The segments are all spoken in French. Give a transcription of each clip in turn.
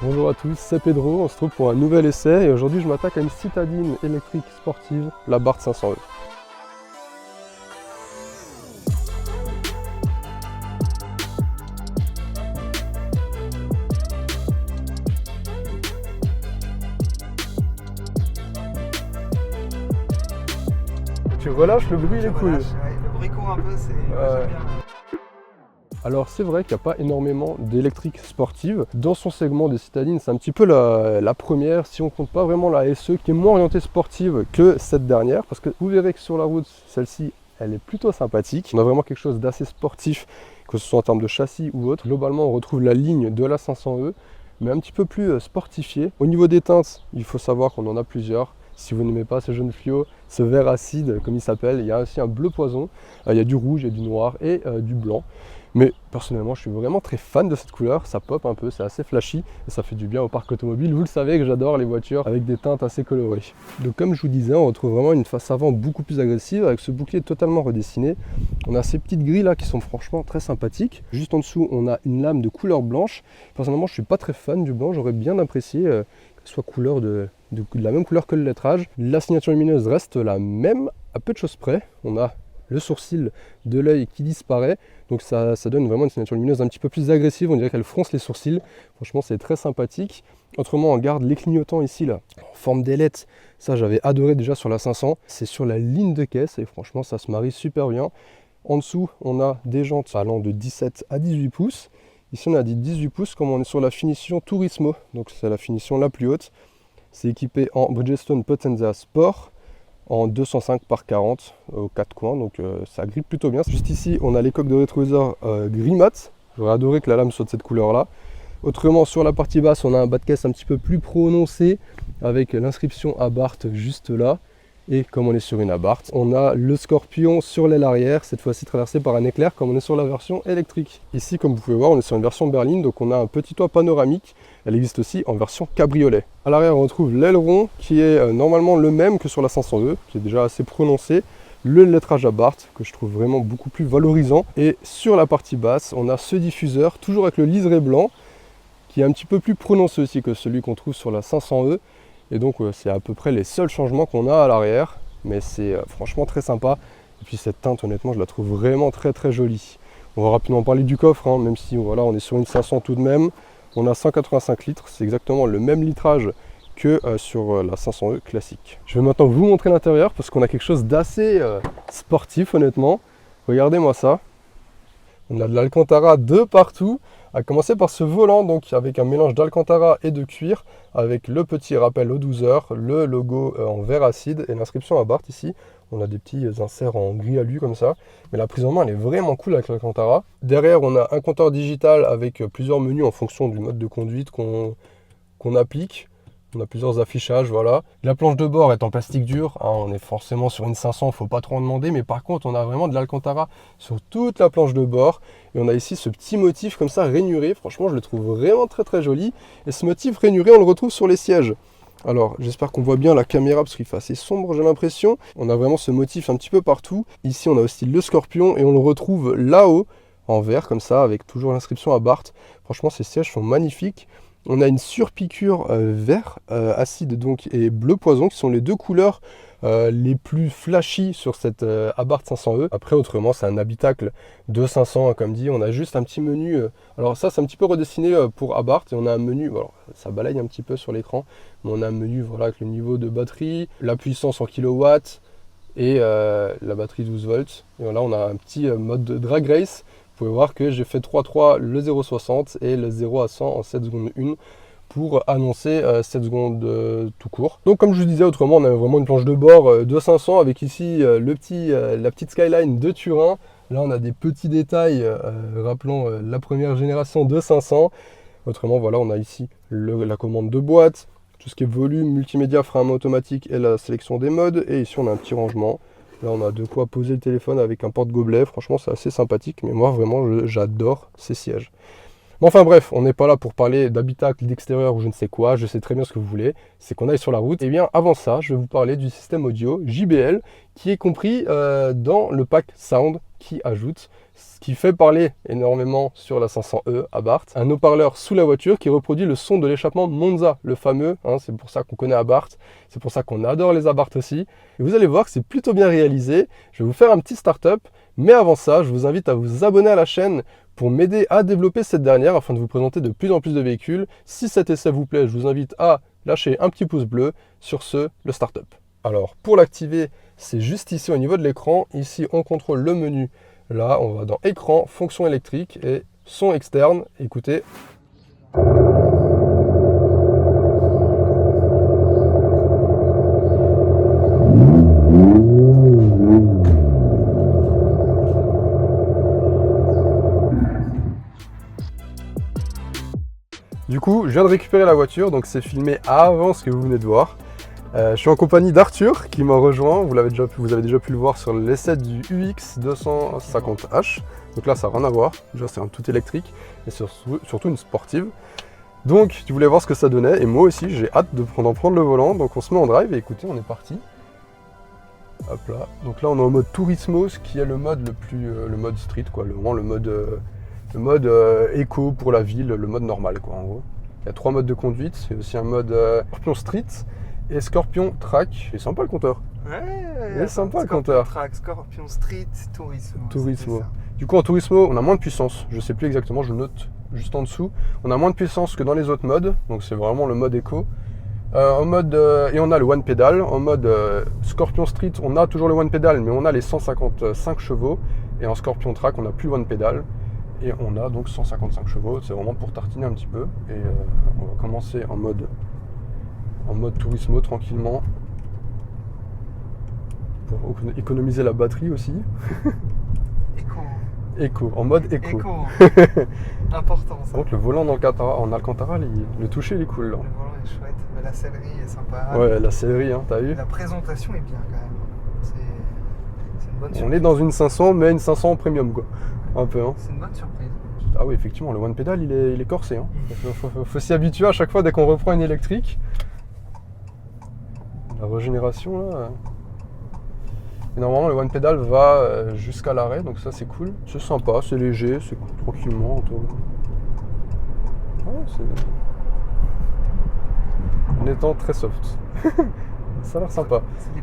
Bonjour à tous, c'est Pedro, on se trouve pour un nouvel essai et aujourd'hui je m'attaque à une citadine électrique sportive, la Abarth 500E. Tu relâches, le bruit il est cool. Ouais, le bruit court un peu, c'est j'aime bien. Alors c'est vrai qu'il n'y a pas énormément d'électriques sportives. Dans son segment des citadines, c'est un petit peu la première, si on ne compte pas vraiment la SE, qui est moins orientée sportive que cette dernière, parce que vous verrez que sur la route, celle-ci, elle est plutôt sympathique. On a vraiment quelque chose d'assez sportif, que ce soit en termes de châssis ou autre. Globalement, on retrouve la ligne de la 500E, mais un petit peu plus sportifiée. Au niveau des teintes, il faut savoir qu'on en a plusieurs. Si vous n'aimez pas ce jaune fluo, ce vert acide, comme il s'appelle, il y a aussi un bleu poison. Il y a du rouge, il y a du noir et du blanc. Mais personnellement, je suis vraiment très fan de cette couleur, ça pop un peu, c'est assez flashy et ça fait du bien au parc automobile. Vous le savez que j'adore les voitures avec des teintes assez colorées. Donc comme je vous disais, on retrouve vraiment une face avant beaucoup plus agressive avec ce bouclier totalement redessiné. On a ces petites grilles là qui sont franchement très sympathiques. Juste en dessous, on a une lame de couleur blanche. Personnellement, je ne suis pas très fan du blanc, j'aurais bien apprécié qu'elle soit couleur de la même couleur que le lettrage. La signature lumineuse reste la même, à peu de choses près. On a le sourcil de l'œil qui disparaît, donc ça donne vraiment une signature lumineuse un petit peu plus agressive, on dirait qu'elle fronce les sourcils, franchement c'est très sympathique. Autrement on garde les clignotants ici là, en forme d'ailette, ça j'avais adoré déjà sur la 500, c'est sur la ligne de caisse et franchement ça se marie super bien. En dessous on a des jantes allant de 17 à 18 pouces, ici on a dit 18 pouces comme on est sur la finition Turismo, donc c'est la finition la plus haute, c'est équipé en Bridgestone Potenza Sport, en 205 par 40 aux quatre coins, donc ça grippe plutôt bien. Juste ici, on a les coques de rétroviseur gris mat. J'aurais adoré que la lame soit de cette couleur-là. Autrement, sur la partie basse, on a un bas de caisse un petit peu plus prononcé avec l'inscription Abarth juste là. Et comme on est sur une Abarth, on a le Scorpion sur l'aile arrière, cette fois-ci traversé par un éclair comme on est sur la version électrique. Ici, comme vous pouvez voir, on est sur une version berline, donc on a un petit toit panoramique. Elle existe aussi en version cabriolet. À l'arrière, on retrouve l'aileron qui est normalement le même que sur la 500E, qui est déjà assez prononcé. Le lettrage Abarth, que je trouve vraiment beaucoup plus valorisant. Et sur la partie basse, on a ce diffuseur, toujours avec le liseré blanc, qui est un petit peu plus prononcé aussi que celui qu'on trouve sur la 500E. Et donc c'est à peu près les seuls changements qu'on a à l'arrière, mais c'est franchement très sympa. Et puis cette teinte, honnêtement, je la trouve vraiment très très jolie. On va rapidement parler du coffre, hein, même si voilà, on est sur une 500 tout de même. On a 185 litres, c'est exactement le même litrage que sur la 500E classique. Je vais maintenant vous montrer l'intérieur parce qu'on a quelque chose d'assez sportif honnêtement. Regardez-moi ça. On a de l'Alcantara de partout, à commencer par ce volant donc avec un mélange d'Alcantara et de cuir, avec le petit rappel aux 12 heures, le logo en vert acide et l'inscription Abarth ici. On a des petits inserts en gris alu comme ça, mais la prise en main elle est vraiment cool avec l'Alcantara. Derrière on a un compteur digital avec plusieurs menus en fonction du mode de conduite qu'on applique. On a plusieurs affichages, voilà. La planche de bord est en plastique dur, hein, on est forcément sur une 500, il ne faut pas trop en demander, mais par contre on a vraiment de l'Alcantara sur toute la planche de bord. Et on a ici ce petit motif comme ça rainuré, franchement je le trouve vraiment très très joli. Et ce motif rainuré on le retrouve sur les sièges. Alors j'espère qu'on voit bien la caméra parce qu'il fait assez sombre j'ai l'impression. On a vraiment ce motif un petit peu partout. Ici on a aussi le Scorpion et on le retrouve là-haut en vert comme ça avec toujours l'inscription Abarth. Franchement ces sièges sont magnifiques. On a une surpiqûre vert acide donc, et bleu poison qui sont les deux couleurs les plus flashy sur cette Abarth 500E. Après autrement c'est un habitacle de 500 comme dit. On a juste un petit menu. Alors ça c'est un petit peu redessiné pour Abarth et on a un menu. Alors, ça balaye un petit peu sur l'écran. Mais on a un menu voilà, avec le niveau de batterie, la puissance en kilowatts et la batterie 12 volts. Et voilà on a un petit mode de drag race. Vous pouvez voir que j'ai fait 3.3 le 0,60 et le 0 à 100 en 7 secondes 1 pour annoncer 7 secondes tout court. Donc comme je vous disais autrement, on a vraiment une planche de bord de 500 avec ici la petite skyline de Turin. Là on a des petits détails rappelant la première génération de 500. Autrement voilà, on a ici la commande de boîte, tout ce qui est volume, multimédia, frein automatique et la sélection des modes. Et ici on a un petit rangement. Là, on a de quoi poser le téléphone avec un porte-gobelet. Franchement, c'est assez sympathique. Mais moi, vraiment, j'adore ces sièges. Mais enfin bref, on n'est pas là pour parler d'habitacle, d'extérieur ou je ne sais quoi. Je sais très bien ce que vous voulez. C'est qu'on aille sur la route. Et bien, avant ça, je vais vous parler du système audio JBL qui est compris dans le pack Sound qui ajoute Ce qui fait parler énormément sur la 500e Abarth. Un haut-parleur sous la voiture qui reproduit le son de l'échappement Monza, le fameux, hein, c'est pour ça qu'on connaît Abarth, c'est pour ça qu'on adore les Abarth aussi. Et vous allez voir que c'est plutôt bien réalisé. Je vais vous faire un petit start-up, mais avant ça, je vous invite à vous abonner à la chaîne pour m'aider à développer cette dernière afin de vous présenter de plus en plus de véhicules. Si cet essai vous plaît, je vous invite à lâcher un petit pouce bleu. Sur ce, le start-up. Alors, pour l'activer, c'est juste ici au niveau de l'écran. Ici, on contrôle le menu. Là, on va dans écran, fonction électrique et son externe. Écoutez. Du coup, je viens de récupérer la voiture, donc c'est filmé avant ce que vous venez de voir. Je suis en compagnie d'Arthur qui m'a rejoint, vous avez déjà pu le voir sur l'essai du UX 250H. Donc là ça n'a rien à voir, déjà c'est un tout électrique et surtout une sportive. Donc tu voulais voir ce que ça donnait et moi aussi j'ai hâte d'en prendre le volant. Donc on se met en drive et écoutez, on est parti. Hop là, donc là on est en mode Turismo, ce qui est le mode le mode street quoi, le mode éco pour la ville, le mode normal quoi en gros. Il y a 3 modes de conduite, il y a aussi un mode Scorpion Street et Scorpion Track. Et sympa le compteur. Ouais, sympa le compteur. Track, Scorpion Street, Turismo. Du coup en Turismo, on a moins de puissance. Je sais plus exactement, je note juste en dessous. On a moins de puissance que dans les autres modes, donc c'est vraiment le mode éco. Et on a le one pedal. En mode Scorpion Street, on a toujours le one pedal, mais on a les 155 chevaux. Et en Scorpion Track, on n'a plus le one pedal. Et on a donc 155 chevaux, c'est vraiment pour tartiner un petit peu. Et on va commencer en mode Turismo tranquillement. Pour économiser la batterie aussi. Éco, en mode éco. Important ça. Donc le volant en Alcantara, le toucher il est cool là. Le volant est chouette, mais la sellerie est sympa. Ouais, la sellerie, hein, t'as vu. La présentation est bien quand même. C'est une bonne surprise. On est dans une 500, mais une 500 premium quoi. Un peu, hein. C'est une bonne surprise. Ah oui, effectivement, le one pedal il est corsé. Hein. Faut s'y habituer à chaque fois dès qu'on reprend une électrique. La régénération là. Et normalement le one pedal va jusqu'à l'arrêt, donc ça c'est cool. C'est sympa, c'est léger, c'est cool, tranquillement. Ouais, en étant très soft. Ça a l'air sympa. C'est les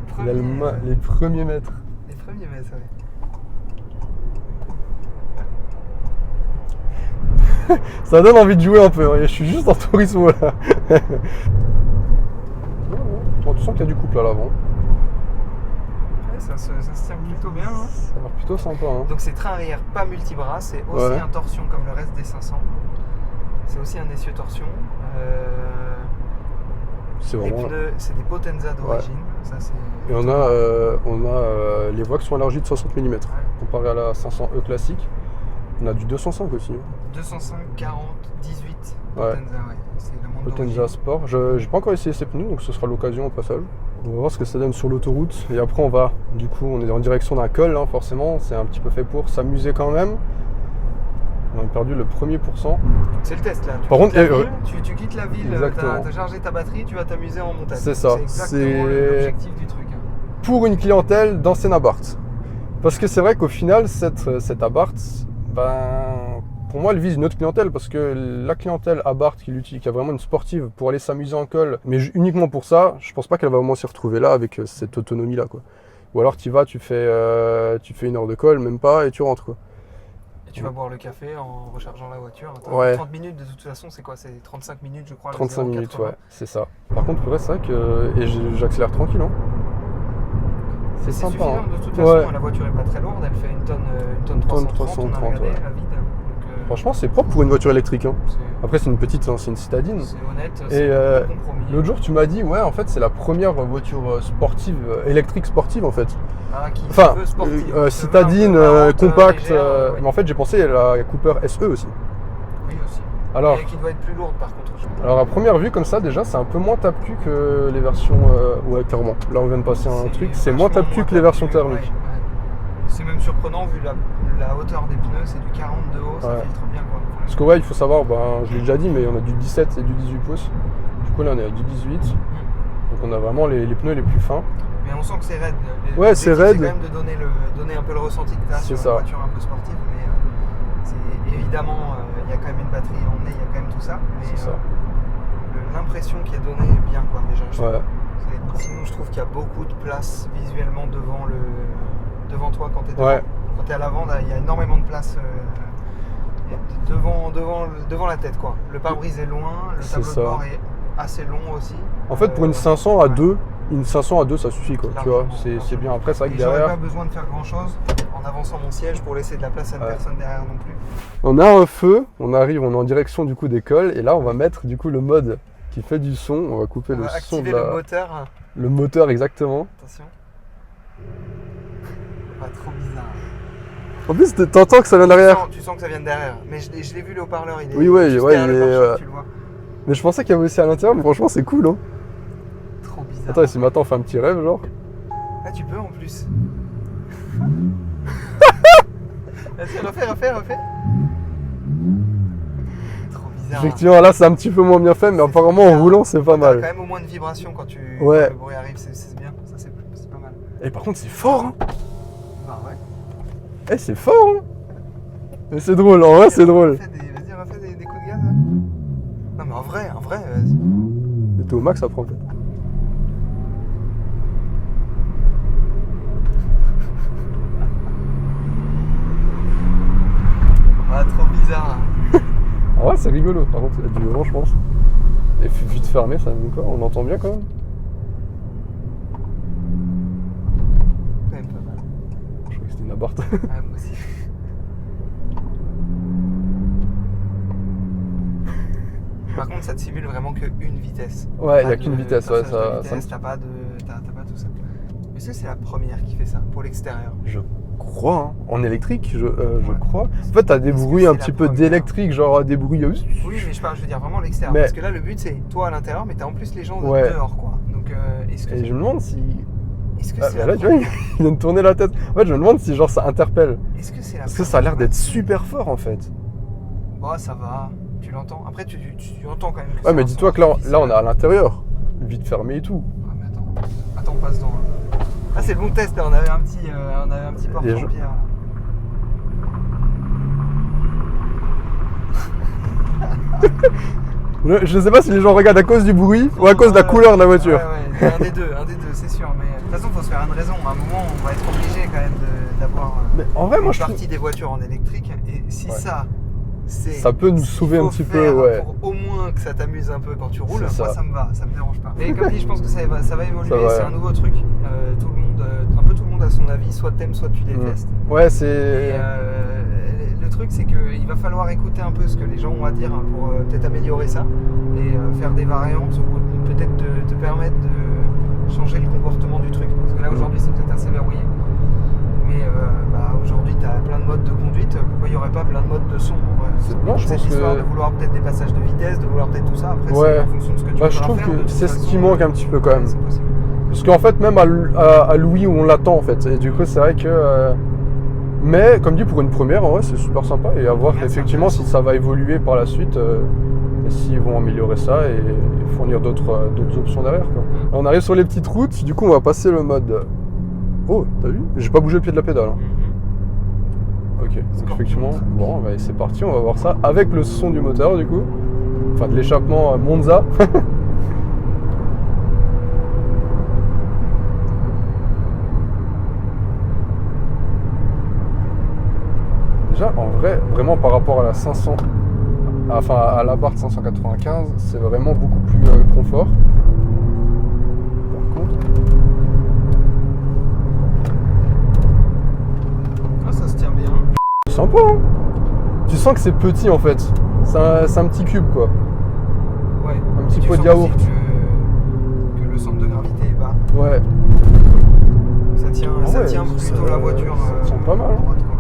premiers mètres. Les premiers mètres, ouais. Ça donne envie de jouer un peu, hein. Je suis juste en Turismo là. Bon, tu sens qu'il y a du couple à l'avant. Ouais, ça se tient plutôt bien. Hein. Ça a l'air plutôt sympa. Hein. Donc c'est train arrière pas multibras, c'est aussi un torsion comme le reste des 500. C'est aussi un essieu torsion. C'est les vraiment... pneus, c'est des Potenza d'origine. Ça, et on a les voies qui sont élargies de 60 mm comparé à la 500e classique. On a du 205 aussi. 205, 40, 18 ouais. Potenza, ouais. C'est la montre Potenza Sport. J'ai pas encore essayé ces pneus, donc ce sera l'occasion au passage. On va voir ce que ça donne sur l'autoroute. Et après on est en direction d'un col, hein, forcément. C'est un petit peu fait pour s'amuser quand même. On a perdu le premier pourcent. C'est le test là. Par contre, tu quittes la ville, t'as chargé ta batterie, tu vas t'amuser en montagne. C'est ça. C'est exactement l'objectif du truc. Hein. Pour une clientèle d'ancienne Abarth. Parce que c'est vrai qu'au final, cette Abarth, pour moi, elle vise une autre clientèle. Parce que la clientèle Abarth qui a vraiment une sportive pour aller s'amuser en col, mais uniquement pour ça, je pense pas qu'elle va vraiment s'y retrouver là avec cette autonomie là, quoi. Ou alors tu fais une heure de col, même pas, et tu rentres, quoi. Et tu vas boire le café en rechargeant la voiture. Ouais. 30 minutes de toute façon, c'est quoi? C'est 35 minutes, je crois. 35 minutes, ouais, c'est ça. Par contre, pour vrai, c'est vrai que j'accélère tranquille. Hein. C'est sympa. Suffisant, hein. De toute façon, la voiture est pas très lourde, elle fait une tonne 330, on a regardé, à vide. Donc, franchement, c'est propre pour une voiture électrique. Hein. Après, c'est une petite, c'est une citadine. C'est honnête, c'est un compromis. L'autre jour, tu m'as dit, ouais, en fait, c'est la première voiture sportive, électrique sportive, en fait. Ah, qui enfin, veut sportive, citadine, compacte. Légère, ouais. Mais en fait, j'ai pensé à la Cooper SE aussi. Oui, aussi. Alors, et qui doit être plus lourde, par contre. Alors, à première vue, comme ça, déjà, c'est un peu moins tape-cul que les versions. Ouais, clairement. Là, on vient de passer un truc. C'est moins tape-cul que les versions thermiques. Ouais. C'est même surprenant vu la hauteur des pneus, c'est du 40 de haut, ça filtre bien quoi. Parce que ouais, il faut savoir, je l'ai déjà dit, mais on a du 17 et du 18 pouces. Du coup là on est à du 18. Donc on a vraiment les pneus les plus fins. Mais on sent que c'est raide. Ouais, c'est raide. C'est quand même de donner un peu le ressenti que tu as sur une voiture un peu sportive. Mais évidemment, il y a quand même une batterie emmenée, il y a quand même tout ça. Mais C'est ça. l'impression qui est donnée est bien, quoi, déjà. Ouais. Sinon, je trouve qu'il y a beaucoup de place visuellement devant toi quand tu es devant. Ouais. Quand tu es à l'avant, là, il y a énormément de place devant la tête, quoi. Le pare-brise est loin, le tableau de bord est assez long aussi. En fait, pour une 500 à 2, une 500 à 2, ça suffit, quoi. Tu vois, c'est bien. Après, c'est vrai que j'aurais derrière. pas besoin de faire grand-chose en avançant mon siège pour laisser de la place à une personne derrière non plus. On a un feu, on arrive, on est en direction du coup d'école, et là, on va mettre du coup le mode qui fait du son. On va couper le son de le moteur. Le moteur, exactement. Attention. Pas trop bizarre. En plus, t'entends que ça vient derrière. Tu sens que ça vient de derrière. Mais je l'ai vu le haut-parleur, il est oui, ouais, juste ouais, derrière le pare-choc, tu le vois. Mais je pensais qu'il y avait aussi à l'intérieur, mais franchement, c'est cool, hein. Trop bizarre. Attends, et si maintenant on fait un petit rêve, genre. Ah, tu peux en plus. Vas-y, refais. Trop bizarre. Effectivement, là, c'est un petit peu moins bien fait, mais apparemment, en roulant, c'est pas mal. T'as quand même au moins de vibration quand le bruit arrive, c'est bien. Ça, c'est pas mal. Et par contre, c'est fort, hein. Bah ouais. Eh, c'est fort, hein. Mais c'est drôle, en vrai, c'est drôle. Vas-y, refais des coups de gaz, là. Non, mais en vrai, vas-y. Et t'es au max, ça prend peut-être. Ah, trop bizarre. En vrai, c'est rigolo. Par contre, il y a du vent, je pense. Et vite fermé, ça même quoi. On entend bien quand même. Quand même pas mal. Je crois que c'était une abarth. Ah, moi aussi. Par contre, ça te simule vraiment qu'une vitesse. Ouais, il n'y a qu'une vitesse. Ouais, ça t'as pas tout ça. Est-ce que c'est la première qui fait ça pour l'extérieur? Je crois, hein. En électrique, je crois. En fait, t'as des bruits un petit peu d'électrique, genre des bruits. Oui, mais je veux dire vraiment l'extérieur. Parce que là, le but, c'est toi à l'intérieur, mais t'as en plus les gens dehors, quoi. Donc, est-ce que. Et je me demande si. Est-ce que c'est là, tu vois, il vient de tourner la tête. En fait, je me demande si, genre, ça interpelle. Est-ce que c'est la Parce que ça a l'air d'être super fort, en fait. Bah, ça va. Tu l'entends. Après, tu entends quand même. Ouais, mais dis-toi que là, on est à l'intérieur. Vite fermé et tout. Ah, mais attends, on passe dans. Ah, c'est le bon test, là. On avait un petit porte en pierre. Je sais pas si les gens regardent à cause du bruit ou à cause de la couleur de la voiture. Ouais, un des deux, c'est sûr. Mais de toute façon, faut se faire une raison. À un moment, on va être obligé quand même d'avoir une partie des voitures en électrique. Et si ça peut nous sauver un petit peu, ouais. Pour au moins que ça t'amuse un peu quand tu roules, ça. Moi ça me va, ça me dérange pas. Mais comme dit, je pense que ça va évoluer, c'est un nouveau truc. Tout le monde a son avis, soit t'aimes, soit tu détestes. Ouais, c'est. Et le truc, c'est qu'il va falloir écouter un peu ce que les gens ont à dire pour peut-être améliorer ça et faire des variantes ou peut-être te permettre de changer le comportement du truc. Parce que là aujourd'hui, c'est peut-être assez verrouillé. Mais aujourd'hui, tu as plein de modes de conduite. Pourquoi il n'y aurait pas plein de modes de son? Je pense histoire de vouloir peut-être des passages de vitesse, de vouloir peut-être tout ça. Après, c'est en fonction de ce que tu veux je faire. trouve que c'est ce qui manque un petit peu quand même. C'est possible. Parce qu'en fait, même à Louis, où on l'attend en fait. Et du coup, c'est vrai que. Mais comme dit, pour une première, en vrai, c'est super sympa. Et à voir effectivement si ça va évoluer par la suite. Et s'ils vont améliorer ça et fournir d'autres options derrière, quoi. On arrive sur les petites routes. Du coup, on va passer le mode. Oh, t'as vu? J'ai pas bougé le pied de la pédale. Hein. Ok, donc effectivement, bon, c'est parti, on va voir ça avec le son du moteur du coup. Enfin, de l'échappement Monza. Déjà, en vrai, vraiment par rapport à la 500, enfin à la Abarth 595, c'est vraiment beaucoup plus confort. Par contre. Ça se tient bien. C'est sympa, hein. Tu sens que c'est petit en fait. C'est un petit cube quoi. Ouais. Un petit pot de yaourt. Que le centre de gravité est bas. Ouais. Ça tient plutôt la voiture. Ça tient pas mal. Droite, quoi.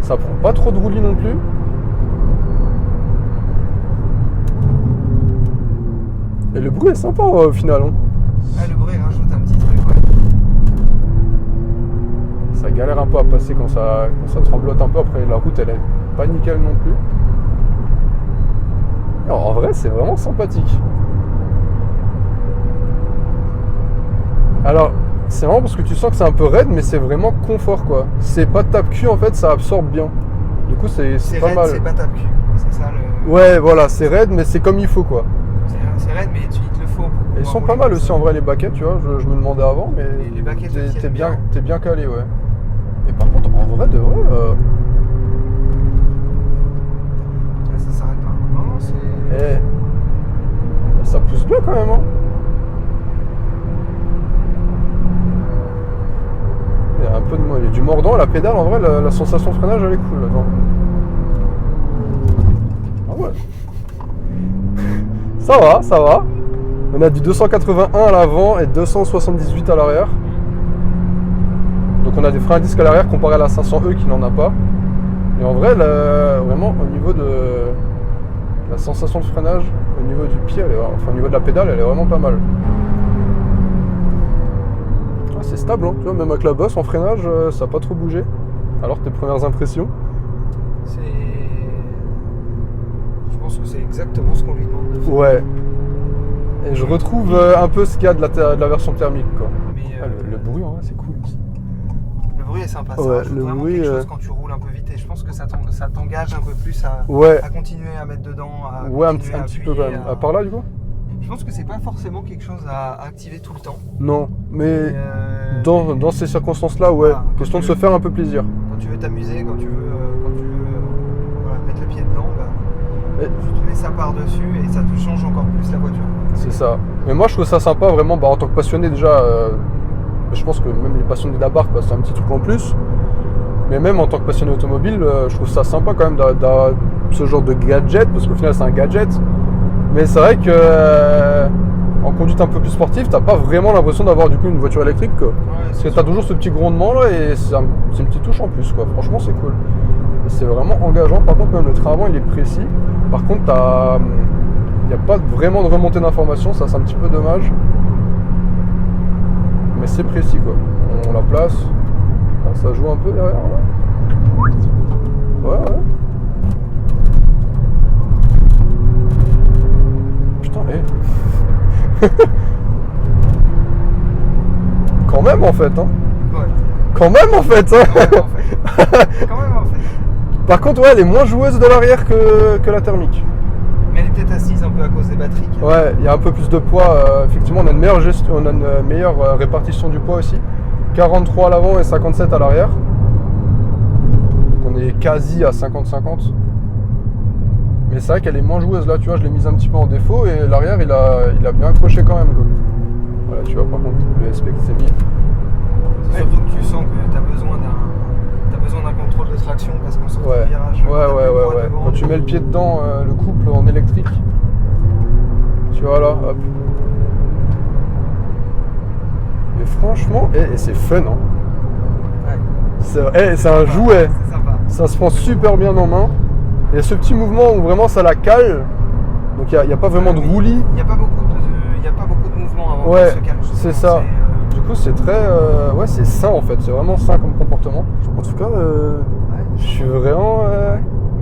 Ça prend pas trop de roulis non plus. Et le bruit est sympa au final. Hein. Ah, le bruit rajoute un petit truc, ouais. Ça galère un peu à passer quand ça tremblote un peu. Après, la route, elle est pas nickel non plus. Alors, en vrai, c'est vraiment sympathique. Alors, c'est marrant parce que tu sens que c'est un peu raide, mais c'est vraiment confort, quoi. C'est pas tape-cul, en fait, ça absorbe bien. Du coup, c'est pas raide, mal. c'est pas tape-cul. C'est ça le. Ouais, voilà, c'est raide, mais c'est comme il faut, quoi. C'est raide, mais il te le faut. Et ils sont pas mal aussi, en vrai, les baquettes, tu vois. Je me demandais avant, mais les baquettes t'es bien calé, ouais. Et par contre, en vrai, de vrai... ça s'arrête pas. Non, c'est... ça pousse bien, quand même, hein. Il y a un peu il y a du mordant, la pédale, en vrai, la sensation de freinage, elle est cool, attends. Ah ouais. Ça va. On a du 281 à l'avant et 278 à l'arrière. Donc on a des freins à disque à l'arrière comparé à la 500E qui n'en a pas. Et en vrai, vraiment, au niveau de la sensation de freinage, au niveau du pied, au niveau de la pédale, elle est vraiment pas mal. Ah, c'est stable, hein. Tu vois, même avec la bosse en freinage, ça n'a pas trop bougé. Alors tes premières impressions? Je pense que c'est exactement ce qu'on lui demande de faire. Ouais. Et je retrouve un peu ce qu'il y a de la version thermique, quoi. Mais, le bruit, en vrai, c'est cool. Le bruit est sympa, ça Ouais, rajoute le vraiment bruit, quelque chose quand tu roules un peu vite. Et je pense que ça t'engage un peu plus à continuer à mettre dedans. Un petit peu quand même. Par là, du coup? Je pense que c'est pas forcément quelque chose à activer tout le temps. Non, mais dans ces circonstances-là, ouais. Voilà, question de se faire un peu plaisir. Quand tu veux t'amuser, quand tu veux mettre le pied dedans, tu te mets ça par-dessus et ça te change encore plus la voiture. C'est ça. Mais moi, je trouve ça sympa, vraiment, en tant que passionné, déjà, je pense que même les passionnés d'Abarth, c'est un petit truc en plus. Mais même en tant que passionné automobile, je trouve ça sympa quand même d'avoir ce genre de gadget, parce qu'au final, c'est un gadget. Mais c'est vrai que en conduite un peu plus sportive, t'as pas vraiment l'impression d'avoir du coup une voiture électrique, quoi. Ouais, parce que t'as toujours ce petit grondement là et c'est une petite touche en plus, quoi. Franchement, c'est cool. Et c'est vraiment engageant. Par contre, même le train avant, il est précis. Par contre, il n'y a pas vraiment de remontée d'informations, ça c'est un petit peu dommage. Mais c'est précis, quoi. On la place. Ça joue un peu derrière là. Ouais. Putain, Quand même en fait, hein. Ouais. Quand même en fait, hein. Quand même en fait. Par contre, ouais, elle est moins joueuse de l'arrière que la thermique. Mais elle est peut-être assise un peu à cause des batteries. Ouais, il y a un peu plus de poids. Effectivement, on a une meilleure répartition du poids aussi. 43 à l'avant et 57 à l'arrière. Donc on est quasi à 50-50. Mais c'est vrai qu'elle est moins joueuse là, tu vois, je l'ai mise un petit peu en défaut et l'arrière il a bien accroché quand même, quoi. Voilà, tu vois, par contre, le SP qui s'est mis. C'est surtout que tu sens que tu as besoin d'un contrôle de traction parce qu'on sort du virage. Ouais. Quand tu mets le pied dedans, le couple en électrique, tu vois là, hop. Mais franchement, et c'est fun, hein. Ouais. C'est un jouet. C'est sympa. Ça se prend super bien en main. Il y a ce petit mouvement où vraiment ça la cale. Donc il n'y a pas vraiment de roulis. Il n'y a pas beaucoup de mouvements avant ouais, qu'elle se cale. C'est ça. Du coup c'est très... c'est sain en fait. C'est vraiment sain comme comportement. En tout cas, je suis vraiment...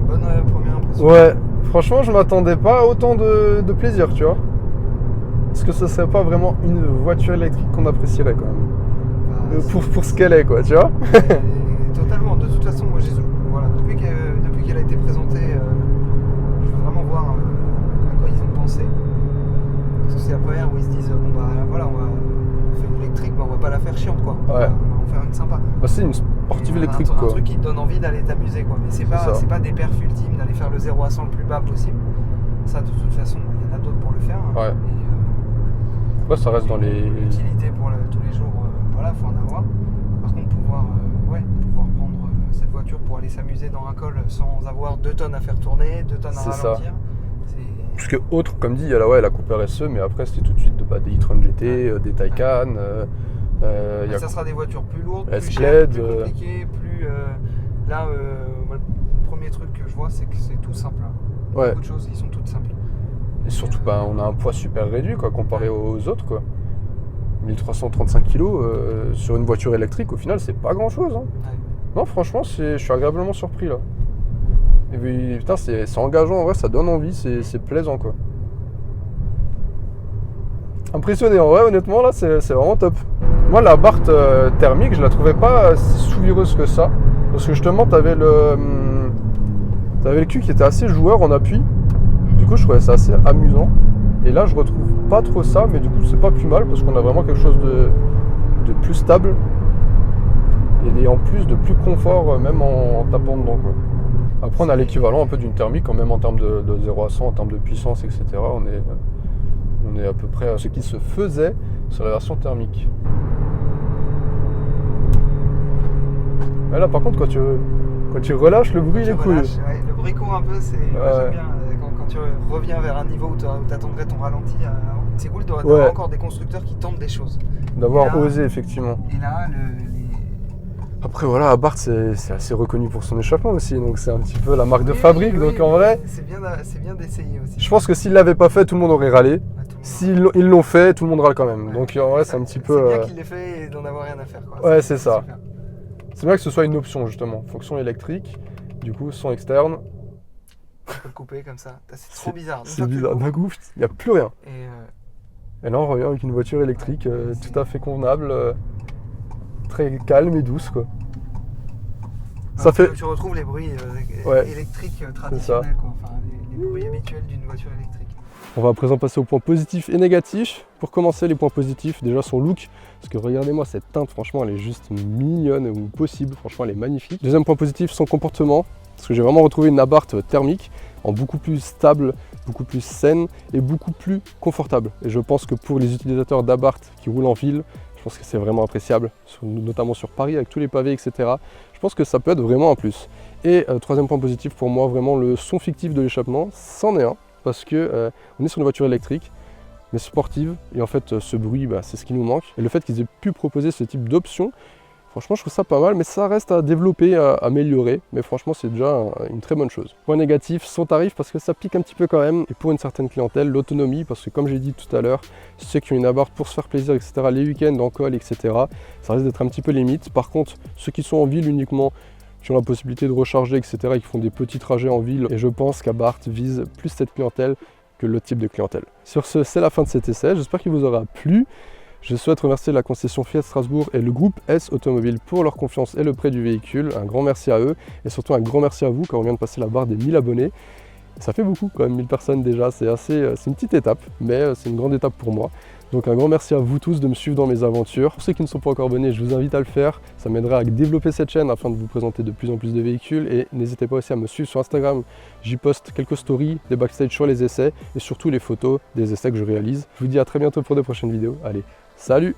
Bonne première impression. Ouais. Franchement, je m'attendais pas à autant de plaisir, tu vois. Est-ce que ce serait pas vraiment une voiture électrique qu'on apprécierait quand même pour ce qu'elle est, quoi, tu vois. Totalement. De toute façon, moi, depuis qu'elle a été présentée, je veux vraiment voir à quoi ils ont pensé. Parce que c'est la première où ils se disent on fait une électrique, mais on va pas la faire chiante, quoi. Ouais. On va en faire une sympa. C'est une sportive électrique, quoi. Un truc qui te donne envie d'aller t'amuser, quoi. Mais c'est pas des perfs ultimes d'aller faire le 0 à 100 le plus bas possible. Ça, de toute façon, il y en a d'autres pour le faire. Ouais. Et, ça reste dans les... L'utilité pour tous les jours, faut en avoir. Par contre, pouvoir prendre cette voiture pour aller s'amuser dans un col sans avoir 2 tonnes à faire tourner, 2 tonnes à ralentir. Parce que autre, comme dit, il y a la Coupe RSE, mais après c'était tout de suite des e-tron GT, des Taycan. Ça sera des voitures plus lourdes, plus chères, plus compliquées, plus... le premier truc que je vois, c'est que c'est tout simple. Ouais. Beaucoup de choses, ils sont toutes simples. Et surtout, on a un poids super réduit, quoi, comparé aux autres, quoi. 1335 kg sur une voiture électrique, au final, c'est pas grand-chose. Hein. Ouais. Non, franchement, je suis agréablement surpris, là. Et puis, putain, c'est engageant, en vrai, ça donne envie, c'est plaisant, quoi. Impressionné, en vrai, honnêtement, là, c'est vraiment top. Moi, la Abarth thermique, je la trouvais pas si souvireuse que ça. Parce que justement, t'avais T'avais le cul qui était assez joueur en appui. Du coup, je trouvais ça assez amusant. Et là, je retrouve pas trop ça, mais du coup, c'est pas plus mal parce qu'on a vraiment quelque chose de plus stable et en plus de plus confort, même en tapant dedans, quoi. Après, on a l'équivalent un peu d'une thermique, quand même en termes de 0 à 100, en termes de puissance, etc. On est à peu près à ce qui se faisait sur la version thermique. Mais là, par contre, quand tu relâches, le bruit, il est cool. Ouais, le bruit court un peu, c'est j'aime bien. Quand tu reviens vers un niveau où tu attendrais ton ralenti, c'est cool d'avoir encore des constructeurs qui tentent des choses. D'avoir osé, effectivement. Et là, Après voilà, Abarth c'est assez reconnu pour son échappement aussi, donc c'est un petit peu la marque de fabrique, donc en vrai... C'est bien d'essayer aussi. Je pense que s'ils ne l'avaient pas fait, tout le monde aurait râlé. S'ils l'ont fait, tout le monde râle quand même. Donc en vrai, c'est un petit peu... C'est bien qu'il l'ait fait et d'en avoir rien à faire, quoi. Ouais, c'est ça. C'est bien que ce soit une option, justement. Fonction électrique, du coup, son externe. On peut le couper comme ça. C'est trop bizarre. C'est bizarre. D'un coup, il n'y a plus rien. Et là, on revient avec une voiture électrique tout à fait convenable. Très calme et douce, quoi. Ça fait... Tu retrouves les bruits électriques traditionnels, quoi. Enfin, les bruits habituels d'une voiture électrique. On va à présent passer aux points positifs et négatifs. Pour commencer, les points positifs, déjà son look. Parce que regardez-moi cette teinte, franchement, elle est juste mignonne ou possible. Franchement, elle est magnifique. Deuxième point positif, son comportement. Parce que j'ai vraiment retrouvé une Abarth thermique en beaucoup plus stable, beaucoup plus saine et beaucoup plus confortable. Et je pense que pour les utilisateurs d'Abarth qui roulent en ville, je pense que c'est vraiment appréciable, notamment sur Paris avec tous les pavés, etc. Je pense que ça peut être vraiment un plus. Et troisième point positif pour moi, vraiment le son fictif de l'échappement, c'en est un. Parce que on est sur une voiture électrique, mais sportive, et en fait ce bruit, c'est ce qui nous manque. Et le fait qu'ils aient pu proposer ce type d'option, franchement je trouve ça pas mal, mais ça reste à développer, à améliorer, mais franchement c'est déjà une très bonne chose. Point négatif, son tarif, parce que ça pique un petit peu quand même, et pour une certaine clientèle, l'autonomie, parce que comme j'ai dit tout à l'heure, ceux qui ont une Abarth pour se faire plaisir, etc., les week-ends en col, etc., ça risque d'être un petit peu limite. Par contre, ceux qui sont en ville uniquement, qui ont la possibilité de recharger, etc., et qui font des petits trajets en ville, et je pense qu'Abarth vise plus cette clientèle que l'autre type de clientèle. Sur ce, c'est la fin de cet essai, j'espère qu'il vous aura plu. Je souhaite remercier la concession Fiat Strasbourg et le groupe S Automobile pour leur confiance et le prêt du véhicule. Un grand merci à eux, et surtout un grand merci à vous car on vient de passer la barre des 1000 abonnés. Ça fait beaucoup quand même, 1000 personnes déjà, c'est une petite étape, mais c'est une grande étape pour moi. Donc un grand merci à vous tous de me suivre dans mes aventures. Pour ceux qui ne sont pas encore abonnés, je vous invite à le faire. Ça m'aidera à développer cette chaîne afin de vous présenter de plus en plus de véhicules. Et n'hésitez pas aussi à me suivre sur Instagram. J'y poste quelques stories, des backstage sur les essais et surtout les photos des essais que je réalise. Je vous dis à très bientôt pour de prochaines vidéos. Allez, salut!